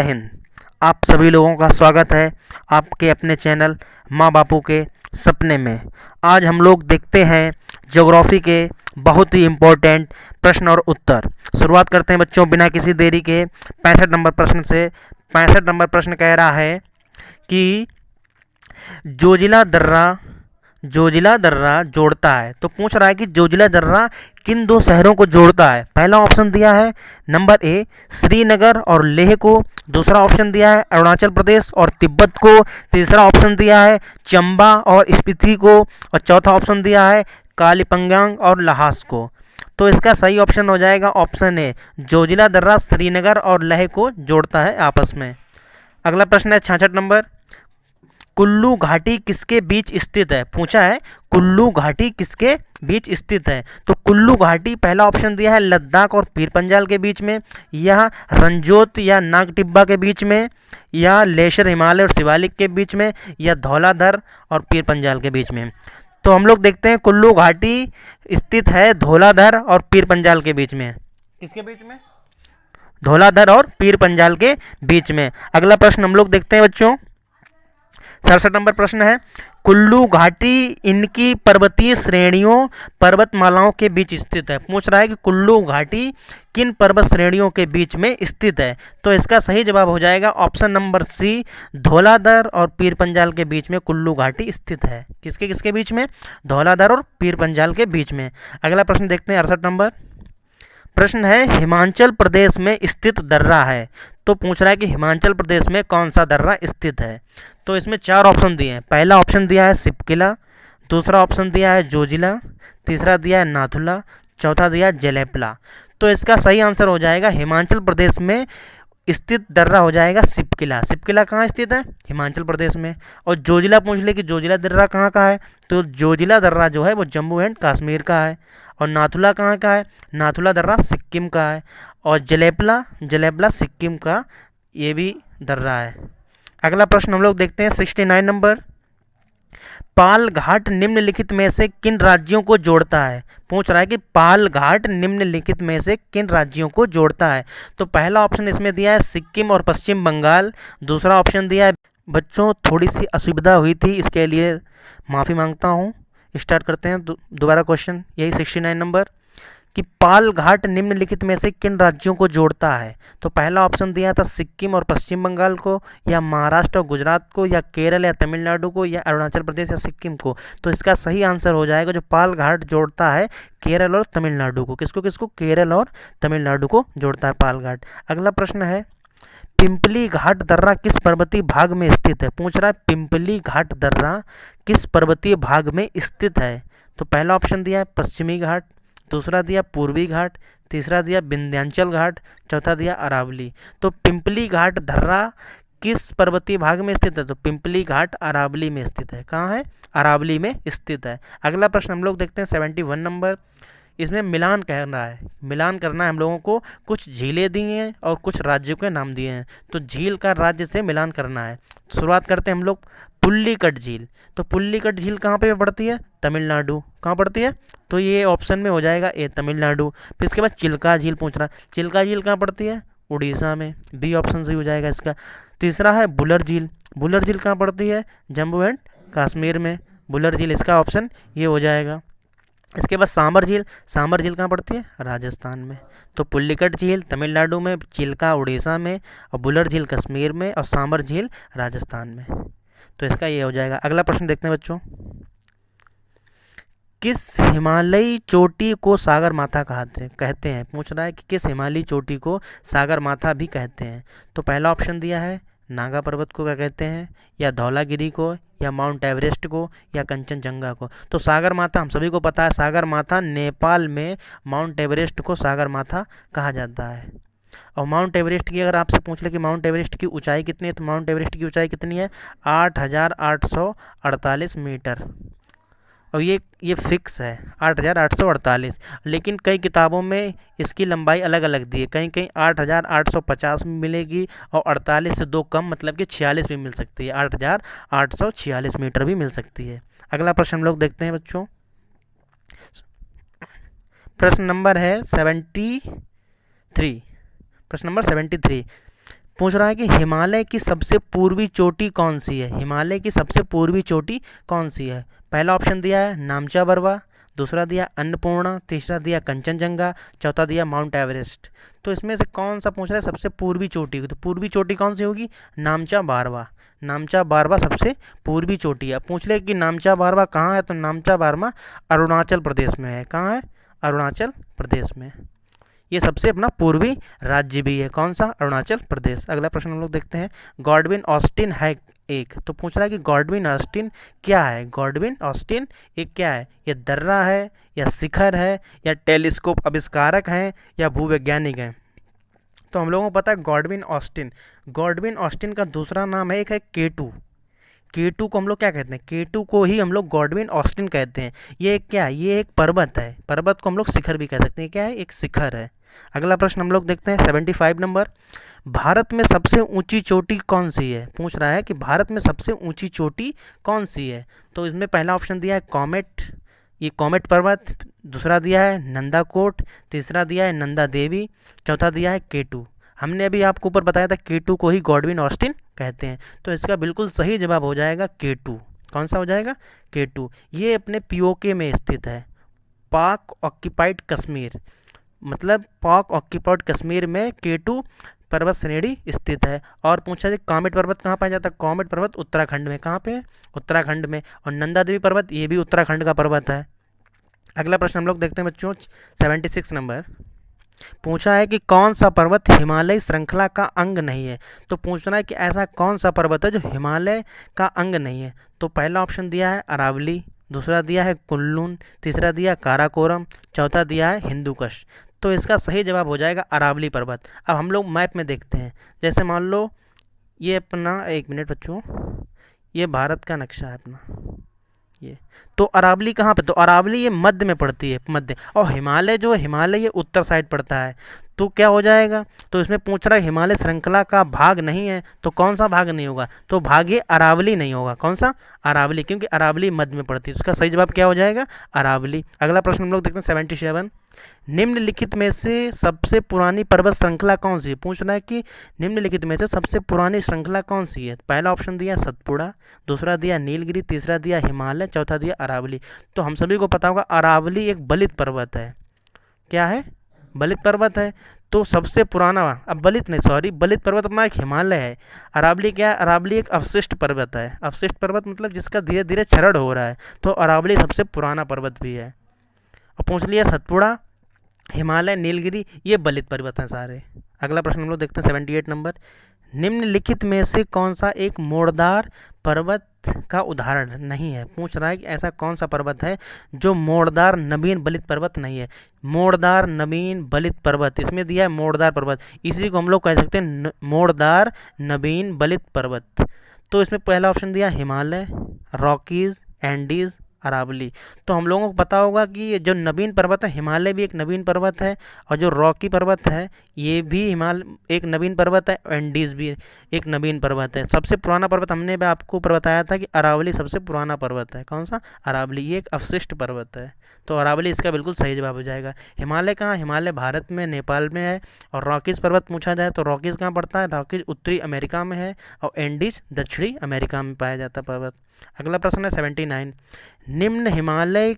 हिंद। आप सभी लोगों का स्वागत है आपके अपने चैनल माँ बापू के सपने में। आज हम लोग देखते हैं ज्योग्राफी के बहुत ही इम्पोर्टेंट प्रश्न और उत्तर। शुरुआत करते हैं बच्चों बिना किसी देरी के 65 नंबर प्रश्न से। 65 नंबर प्रश्न कह रहा है कि जोजिला दर्रा जोड़ता है। तो पूछ रहा है कि जोजिला दर्रा किन दो शहरों को जोड़ता है। पहला ऑप्शन दिया है नंबर ए श्रीनगर और लेह को, दूसरा ऑप्शन दिया है अरुणाचल प्रदेश और तिब्बत को, तीसरा ऑप्शन दिया है चंबा और स्पीति को, और चौथा ऑप्शन दिया है कालीपंगांग और ल्हास को। तो इसका सही ऑप्शन हो जाएगा ऑप्शन ए, जोजिला दर्रा श्रीनगर और लेह को जोड़ता है आपस में। अगला प्रश्न है 66 नंबर, कुल्लू घाटी किसके बीच स्थित है। पूछा है कुल्लू घाटी किसके बीच स्थित है। तो कुल्लू घाटी पहला ऑप्शन दिया है लद्दाख और पीर पंजाल के बीच में, या रंजोत या नागटिब्बा के बीच में, या लेशर हिमालय और शिवालिक के बीच में, या धौलाधर और पीर पंजाल के बीच में। तो हम लोग देखते हैं कुल्लू घाटी स्थित है धौलाधर और पीर पंजाल के बीच में। किसके बीच में? धौलाधर और पीर पंजाल के बीच में। अगला प्रश्न हम लोग देखते हैं बच्चों 67 नंबर प्रश्न है, कुल्लू घाटी इनकी पर्वतीय श्रेणियों पर्वतमालाओं के बीच स्थित है। पूछ रहा है कि कुल्लू घाटी किन पर्वत श्रेणियों के बीच में स्थित है। तो इसका सही जवाब हो जाएगा ऑप्शन नंबर सी, धौलाधर और पीर पंजाल के बीच में कुल्लू घाटी स्थित है। किसके किसके बीच में? धौलाधर और पीर पंजाल के बीच में। अगला प्रश्न देखते हैं 68 नंबर प्रश्न है, हिमाचल प्रदेश में स्थित दर्रा है। तो पूछ रहा है कि हिमाचल प्रदेश में कौन सा दर्रा स्थित है। तो इसमें चार ऑप्शन दिए हैं। पहला ऑप्शन दिया है सिपकिला, दूसरा ऑप्शन दिया है जोजिला, तीसरा दिया है नाथुला, चौथा दिया है जलेपला। तो इसका सही आंसर हो जाएगा हिमाचल प्रदेश में स्थित दर्रा हो जाएगा सिपकिला। सिपकिला कहाँ स्थित है? हिमाचल प्रदेश में। और जोजिला पूछ ले कि जोजिला दर्रा कहाँ का है, तो जोजिला दर्रा जो है वो जम्मू एंड कश्मीर का है। और नाथुला कहाँ का है? नाथुला दर्रा सिक्किम का है। और जलेपला सिक्किम का ये भी दर्रा है। अगला प्रश्न हम लोग देखते हैं 69 नंबर, पाल घाट निम्नलिखित में से किन राज्यों को जोड़ता है। पूछ रहा है कि पाल घाट निम्नलिखित में से किन राज्यों को जोड़ता है। तो पहला ऑप्शन इसमें दिया है सिक्किम और पश्चिम बंगाल, दूसरा ऑप्शन दिया है, बच्चों थोड़ी सी असुविधा हुई थी इसके लिए माफ़ी मांगता हूँ। स्टार्ट करते हैं दोबारा क्वेश्चन, यही 69 नंबर कि पाल घाट निम्नलिखित में से किन राज्यों को जोड़ता है। तो पहला ऑप्शन दिया था सिक्किम और पश्चिम बंगाल को, या महाराष्ट्र और गुजरात को, या केरल या तमिलनाडु को, या अरुणाचल प्रदेश या सिक्किम को। तो इसका सही आंसर हो जाएगा जो पाल घाट जोड़ता है केरल और तमिलनाडु को। किसको किसको? केरल और तमिलनाडु को जोड़ता है पाल घाट। अगला प्रश्न है, पिंपली घाट दर्रा किस पर्वतीय भाग में स्थित है। पूछ रहा है पिंपली घाट दर्रा किस पर्वतीय भाग में स्थित है। तो पहला ऑप्शन दिया है पश्चिमी घाट, दूसरा दिया पूर्वी घाट, तीसरा दिया विंध्याचल घाट, चौथा दिया अरावली। तो पिंपली घाट दर्रा किस पर्वतीय भाग में स्थित है। तो पिंपली घाट अरावली में स्थित है। कहाँ है? अरावली में स्थित है। अगला प्रश्न हम लोग देखते हैं 71 नंबर, इसमें मिलान करना है। मिलान करना है हम लोगों को, कुछ झीलें दी हैं और कुछ राज्यों के नाम दिए हैं। तो झील का राज्य से मिलान करना है। तो शुरुआत करते हैं हम लोग पुल्लीकट झील। तो पुल्लीकट झील कहाँ पे पड़ती है? तमिलनाडु। कहाँ पड़ती है? तो ये ऑप्शन में हो जाएगा ए, तमिलनाडु। फिर इसके बाद चिल्का झील पूछ रहा है, चिल्का झील कहाँ पड़ती है? उड़ीसा में। बी ऑप्शन सही हो जाएगा इसका। तीसरा है बुलर झील। बुलर झील कहाँ पड़ती है? जम्मू एंड कश्मीर में। बुलर झील इसका ऑप्शन ये हो जाएगा। इसके बाद सांबर झील। सांबर झील कहाँ पड़ती है? राजस्थान में। तो पुल्लीकट झील तमिलनाडु में, चिल्का उड़ीसा में, और बुलर झील कश्मीर में, और सांबर झील राजस्थान में। तो इसका ये हो जाएगा। अगला प्रश्न देखते हैं बच्चों, किस हिमालयी चोटी को सागर माथा कहते हैं। पूछ रहा है कि किस हिमालयी चोटी को सागर माथा भी कहते हैं। तो पहला ऑप्शन दिया है नागा पर्वत को क्या कहते हैं, या धौलागिरी को, या माउंट एवरेस्ट को, या कंचनजंगा को। तो सागर माथा हम सभी को पता है, सागर माथा नेपाल में माउंट एवरेस्ट को सागर माथा कहा जाता है। और माउंट एवरेस्ट की अगर आपसे पूछ ले कि माउंट एवरेस्ट की ऊंचाई कितनी है, तो माउंट एवरेस्ट की ऊंचाई कितनी है? 8,848 मीटर। और ये फिक्स है 8,848। लेकिन कई किताबों में इसकी लंबाई अलग अलग दी है, कहीं कहीं 8,850 में मिलेगी, और 48 से 2 कम मतलब कि 46 भी मिल सकती है, 8,846 मीटर भी मिल सकती है। अगला प्रश्न हम लोग देखते हैं बच्चों, प्रश्न नंबर है 73। प्रश्न नंबर 73, पूछ रहा है कि हिमालय की सबसे पूर्वी चोटी कौन सी है, हिमालय की सबसे पूर्वी चोटी कौन सी है। पहला ऑप्शन दिया है नामचा बरवा, दूसरा दिया अन्नपूर्णा, तीसरा दिया कंचनजंगा, चौथा दिया माउंट एवरेस्ट। तो इसमें से कौन सा पूछ रहा है सबसे पूर्वी चोटी, तो पूर्वी चोटी कौन सी होगी, नामचा बारवा। नामचा बारवा सबसे पूर्वी चोटी है। पूछ ले कि नामचा बारवा कहाँ है, तो नामचा बारवा अरुणाचल प्रदेश में है। कहाँ है, अरुणाचल प्रदेश में। ये सबसे अपना पूर्वी राज्य भी है, कौन सा, अरुणाचल प्रदेश। अगला प्रश्न हम लोग देखते हैं, गॉडविन ऑस्टिन है एक, तो पूछ रहा है कि गॉडविन ऑस्टिन क्या है। गॉडविन ऑस्टिन एक क्या है, ये दर्रा है या शिखर है या टेलीस्कोप आविष्कारक हैं या भूवैज्ञानिक हैं। तो हम लोगों को पता है गॉडविन ऑस्टिन, गॉडविन ऑस्टिन का दूसरा नाम है एक है केटू। केटू को हम लोग क्या कहते हैं, केटू को ही हम लोग गॉडविन ऑस्टिन कहते हैं। ये एक क्या है, ये एक पर्वत है, पर्वत को हम लोग शिखर भी कह सकते हैं। क्या है, एक शिखर है। अगला प्रश्न हम लोग देखते हैं 75 नंबर, भारत में सबसे ऊंची चोटी कौन सी है। पूछ रहा है कि भारत में सबसे ऊंची चोटी कौन सी है। तो इसमें पहला ऑप्शन दिया है कॉमेट, ये कॉमेट पर्वत, दूसरा दिया है नंदाकोट, तीसरा दिया है नंदा देवी, चौथा दिया है केटू। हमने अभी आपको ऊपर बताया था केटू को ही गॉडविन ऑस्टिन कहते हैं। तो इसका बिल्कुल सही जवाब हो जाएगा केटू। कौन सा हो जाएगा, केटू। ये अपने पीओके में स्थित है, पाक ऑक्यूपाइड कश्मीर, मतलब पाक ऑक्यूपाइड कश्मीर में केटू पर्वत श्रेणी स्थित है। और पूछा जाए कामेट पर्वत कहाँ पाया जाता है, कामेट पर्वत उत्तराखंड में। कहाँ पे है, उत्तराखंड में। और नंदा देवी पर्वत ये भी उत्तराखंड का पर्वत है। अगला प्रश्न हम लोग देखते हैं बच्चों 76 नंबर, पूछा है कि कौन सा पर्वत हिमालय श्रृंखला का अंग नहीं है। तो पूछना है कि ऐसा कौन सा पर्वत है जो हिमालय का अंग नहीं है। तो पहला ऑप्शन दिया है अरावली, दूसरा दिया है कुल्लून, तीसरा दिया काराकोरम, चौथा दिया है हिंदुकुश। तो इसका सही जवाब हो जाएगा अरावली पर्वत। अब हम लोग मैप में देखते हैं, जैसे मान लो ये अपना, एक मिनट बच्चों, ये भारत का नक्शा है अपना ये, तो अरावली कहाँ पे, तो अरावली ये मध्य में पड़ती है, मध्य। और हिमालय जो है, हिमालय ये उत्तर साइड पड़ता है। तो क्या हो जाएगा, तो इसमें पूछ रहा है हिमालय श्रृंखला का भाग नहीं है, तो कौन सा भाग नहीं होगा, तो भाग ये अरावली नहीं होगा। कौन सा, अरावली, क्योंकि अरावली मध्य में पड़ती है। उसका सही जवाब क्या हो जाएगा, अरावली। अगला प्रश्न हम लोग देखते हैं 77, निम्नलिखित में से सबसे पुरानी पर्वत श्रृंखला कौन सी है। पूछ रहा है कि निम्नलिखित में से सबसे पुरानी श्रृंखला कौन सी है। पहला ऑप्शन दिया सतपुड़ा, दूसरा दिया नीलगिरी, तीसरा दिया हिमालय, चौथा दिया अरावली। तो हम सभी को पता होगा अरावली एक बलित पर्वत है। क्या है, बलित पर्वत है। तो सबसे पुराना, अब बलित नहीं, सॉरी, बलित पर्वत अपना एक हिमालय है। अरावली क्या है, अरावली एक अवशिष्ट पर्वत है। अवशिष्ट पर्वत मतलब जिसका धीरे धीरे क्षरण हो रहा है। तो अरावली सबसे पुराना पर्वत भी है। और पूछ लिया सतपुड़ा, हिमालय, नीलगिरी, ये बलित पर्वत हैं सारे। अगला प्रश्न हम लोग देखते हैं 78 नंबर, निम्नलिखित में से कौन सा एक मोड़दार पर्वत का उदाहरण नहीं है। पूछ रहा है कि ऐसा कौन सा पर्वत है जो मोड़दार नवीन बलित पर्वत नहीं है। मोड़दार नवीन बलित पर्वत, इसमें दिया है मोड़दार पर्वत, इसी को हम लोग कह सकते हैं मोड़दार नवीन बलित पर्वत। तो इसमें पहला ऑप्शन दिया हिमालय, रॉकीज, एंडीज, अरावली। तो हम लोगों को पता होगा कि ये जो नवीन पर्वत है, हिमालय भी एक नवीन पर्वत है, और जो रॉकी पर्वत है ये भी हिमालय एक नवीन पर्वत है, एंडीज भी एक नवीन पर्वत है। सबसे पुराना पर्वत हमने भी आपको ऊपर बताया था कि अरावली सबसे पुराना पर्वत है। कौन सा, अरावली, ये एक अवशिष्ट पर्वत है। तो अरावली इसका बिल्कुल सही जवाब हो जाएगा। हिमालय कहाँ, हिमालय भारत में, नेपाल में है। और रॉकीज पर्वत पूछा जाए तो रॉकीज कहाँ पड़ता है, रॉकीज उत्तरी अमेरिका में है, और एंडीज दक्षिणी अमेरिका में पाया जाता है पर्वत। अगला प्रश्न है 79, निम्न हिमालय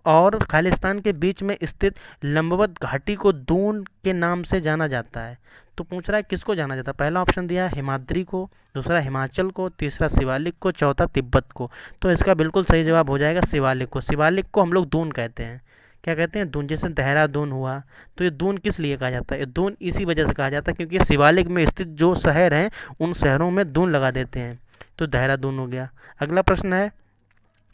और खालिस्तान के बीच में स्थित लंबवत घाटी को दून के नाम से जाना जाता है। तो पूछ रहा है किसको जाना जाता है। पहला ऑप्शन दिया है हिमाद्री को, दूसरा हिमाचल को, तीसरा शिवालिक को, चौथा तिब्बत को। तो इसका बिल्कुल सही जवाब हो जाएगा शिवालिक को। शिवालिक को हम लोग दून कहते हैं। क्या कहते हैं, दून। जैसे देहरादून हुआ, तो ये दून किस लिए कहा जाता है, ये दून इसी वजह से कहा जाता है क्योंकि ये शिवालिक में स्थित जो शहर हैं उन शहरों में दून लगा देते हैं, तो देहरादून हो गया। अगला प्रश्न है,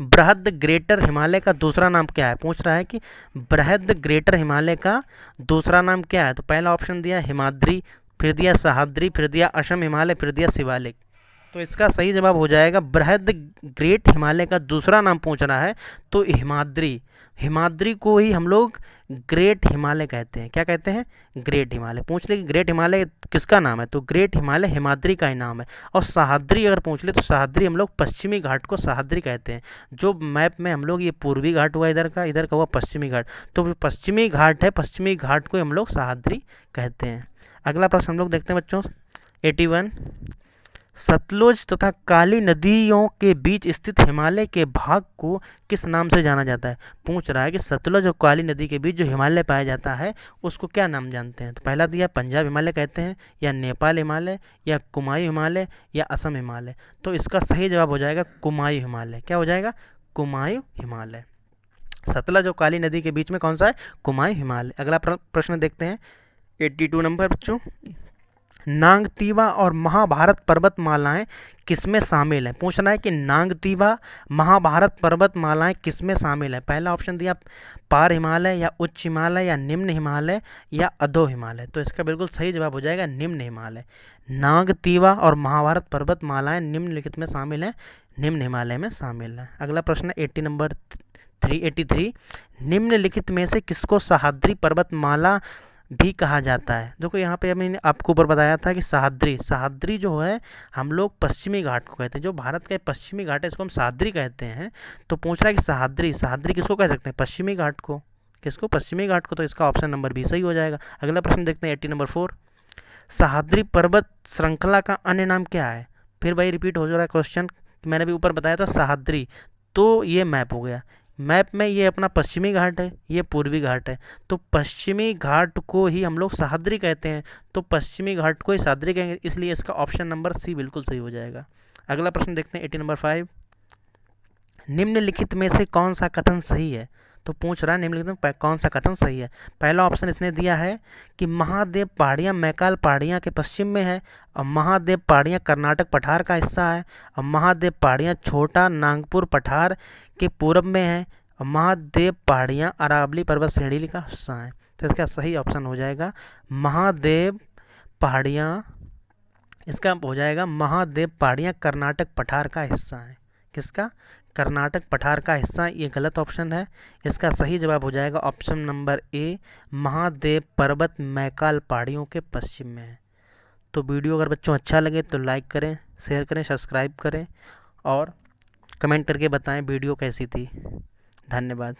बृहद ग्रेटर हिमालय का दूसरा नाम क्या है। पूछ रहा है कि बृहद ग्रेटर हिमालय का दूसरा नाम क्या है। तो पहला ऑप्शन दिया हिमाद्री, फिर दिया सह्याद्री, फिर दिया असम हिमालय, फिर दिया शिवालिक। तो इसका सही जवाब हो जाएगा बृहद ग्रेट हिमालय का दूसरा नाम पूछ रहा है तो हिमाद्री। हिमाद्री को ही हम लोग ग्रेट हिमालय कहते हैं। क्या कहते हैं, ग्रेट हिमालय। पूछ ले कि ग्रेट हिमालय किसका नाम है, तो ग्रेट हिमालय हिमाद्री का ही नाम है। और सह्याद्री अगर पूछ ले तो सह्याद्री हम लोग पश्चिमी घाट को सह्याद्री कहते हैं। जो मैप में हम लोग, ये पूर्वी घाट हुआ इधर का हुआ पश्चिमी घाट, तो पश्चिमी घाट है, पश्चिमी घाट को हम लोग सह्याद्री कहते हैं। अगला प्रश्न हम लोग देखते हैं बच्चों 81। सतलुज तथा काली नदियों के बीच स्थित हिमालय के भाग को किस नाम से जाना जाता है। पूछ रहा है कि सतलुज और काली नदी के बीच जो हिमालय पाया जाता है उसको क्या नाम जानते हैं। तो पहला दिया पंजाब हिमालय कहते हैं, या नेपाल हिमालय, या कुमायूं हिमालय, या असम हिमालय। तो इसका सही जवाब हो जाएगा कुमायूं हिमालय। क्या हो जाएगा? कुमायूं हिमालय। सतलज और काली नदी के बीच में कौन सा है? कुमायूं हिमालय। अगला प्रश्न देखते हैं 82 नंबर बच्चों। नांगतीवा और महाभारत पर्वतमालाएं किसमें शामिल हैं। पूछना है कि नांगतीवा महाभारत पर्वतमालाएं किसमें शामिल है। पहला ऑप्शन दिया पार हिमालय, या उच्च हिमालय, या निम्न हिमालय, या अधो हिमालय। तो इसका बिल्कुल सही जवाब हो जाएगा निम्न हिमालय। नांगतीवा और महाभारत पर्वतमालाएं निम्नलिखित में शामिल हैं, निम्न हिमालय में शामिल है। अगला प्रश्न 80 नंबर 383। निम्नलिखित में से किसको सह्याद्री पर्वतमाला भी कहा जाता है। देखो यहाँ पे मैंने आपको ऊपर बताया था कि सह्याद्री जो है हम लोग पश्चिमी घाट को कहते हैं। जो भारत का पश्चिमी घाट है इसको हम सह्याद्री कहते हैं। तो पूछ रहा है कि सह्याद्री किसको कह सकते हैं? पश्चिमी घाट को। किसको? पश्चिमी घाट को। तो इसका ऑप्शन नंबर बी सही हो जाएगा। अगला प्रश्न देखते हैं 80 नंबर 4। सह्याद्री पर्वत श्रृंखला का अन्य नाम क्या है। फिर भाई रिपीट हो जा रहा है क्वेश्चन। मैंने भी ऊपर बताया था सह्याद्री, तो ये मैप हो गया। मैप में ये अपना पश्चिमी घाट है, ये पूर्वी घाट है। तो पश्चिमी घाट को ही हम लोग सह्याद्री कहते हैं। तो पश्चिमी घाट को ही सह्याद्री कहेंगे, इसलिए इसका ऑप्शन नंबर सी बिल्कुल सही हो जाएगा। अगला प्रश्न देखते हैं 80 नंबर 5। निम्नलिखित में से कौन सा कथन सही है। तो पूछ रहा है निम्नलिखित में कौन सा कथन सही है। पहला ऑप्शन इसने दिया है कि महादेव पहाड़ियाँ मैकाल पहाड़ियाँ के पश्चिम में है, और महादेव पहाड़ियाँ कर्नाटक पठार का हिस्सा है, और महादेव पहाड़ियाँ छोटा नागपुर पठार के पूर्व में है, और महादेव पहाड़ियाँ अरावली पर्वत श्रेणी का हिस्सा है। तो इसका सही ऑप्शन हो जाएगा महादेव पहाड़ियाँ। इसका हो जाएगा महादेव पहाड़ियाँ कर्नाटक पठार का हिस्सा है। किसका? कर्नाटक पठार का हिस्सा। ये गलत ऑप्शन है। इसका सही जवाब हो जाएगा ऑप्शन नंबर ए, महादेव पर्वत मैकाल पहाड़ियों के पश्चिम में है। तो वीडियो अगर बच्चों अच्छा लगे तो लाइक करें, शेयर करें, सब्सक्राइब करें, और कमेंट करके बताएं वीडियो कैसी थी। धन्यवाद।